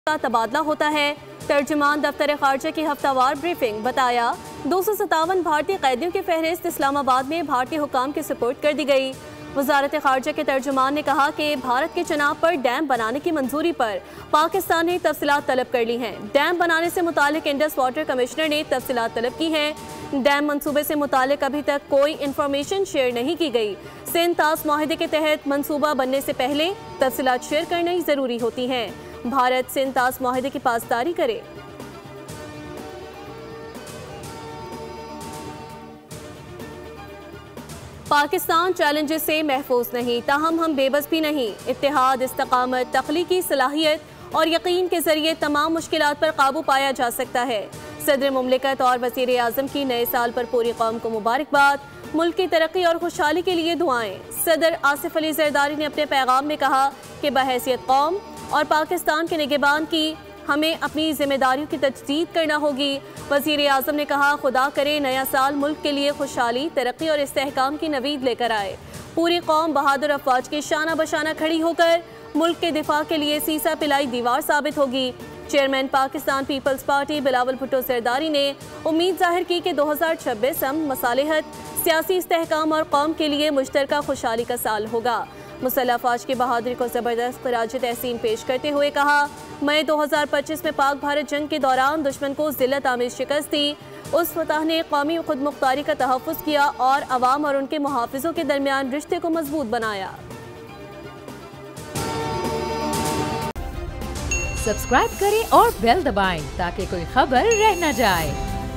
का तबादला होता है। तर्जुमान दफ्तर खारजा की हफ्तावार ब्रीफिंग बताया 257 भारतीय कैदियों की फहरिस्त इस्लामाबाद में भारतीय हुकाम के सुपुर्द कर दी गई। वजारत खारजा के तर्जुमान ने कहा कि भारत के चुनाव पर डैम बनाने की मंजूरी पर पाकिस्तान ने तफसीलात तलब कर ली हैं। डैम बनाने से मुतालिक इंडस वाटर कमिश्नर ने तफसीलात तलब की हैं। डैम मंसूबे से मुतालिक अभी तक कोई इंफॉर्मेशन शेयर नहीं की गई। सिंध ताश माहिदे के तहत मंसूबा बनने से पहले तफसीलात शेयर करना ही जरूरी होती हैं। भारत सिंध ताश माहिदे की पासदारी करे। पाकिस्तान चैलेंजेस से महफूज नहीं, ताहम हम बेबस भी नहीं। इत्तेहाद, इस्तकामत, तख्लीकी सलाहियत और यकीन के जरिए तमाम मुश्किलात पर काबू पाया जा सकता है। सदर मुमलिकत और वज़ीर आज़म की नए साल पर पूरी कौम को मुबारकबाद। मुल्क की तरक्की और खुशहाली के लिए दुआएं। सदर आसिफ अली जरदारी ने अपने पैगाम में कहा कि बहैसियत कौम और पाकिस्तान के निगहबान की हमें अपनी जिम्मेदारियों की तजदीद करना होगी। वज़ीर आज़म ने कहा, खुदा करे नया साल मुल्क के लिए खुशहाली, तरक्की और इस्तेहकाम की नवीद लेकर आए। पूरी कौम बहादुर अफवाज के शाना बशाना खड़ी होकर मुल्क के दिफा के लिए सीसा पिलाई दीवार साबित होगी। चेयरमैन पाकिस्तान पीपल्स पार्टी बिलावल भुट्टो जरदारी ने उम्मीद जाहिर की कि 2026 हम मसालिहत, सियासी इस्तेहकाम और कौम के लिए मुश्तरका खुशहाली का साल होगा। मुसल्लह अफवाज की बहादुरी को ज़बरदस्त खराज तहसीन पेश करते हुए कहा, मई 2025 में पाक भारत जंग के दौरान दुश्मन को जिल्लत आमिर शिकस्त दी। उस फतह ने कौमी खुद मुख्तारी का तहफ़्फ़ुज़ किया और अवाम और उनके मुहाफ़िज़ों के दरमियान रिश्ते को मजबूत बनाया। सब्सक्राइब करें और बेल दबाएं ताकि कोई खबर रह न जाए।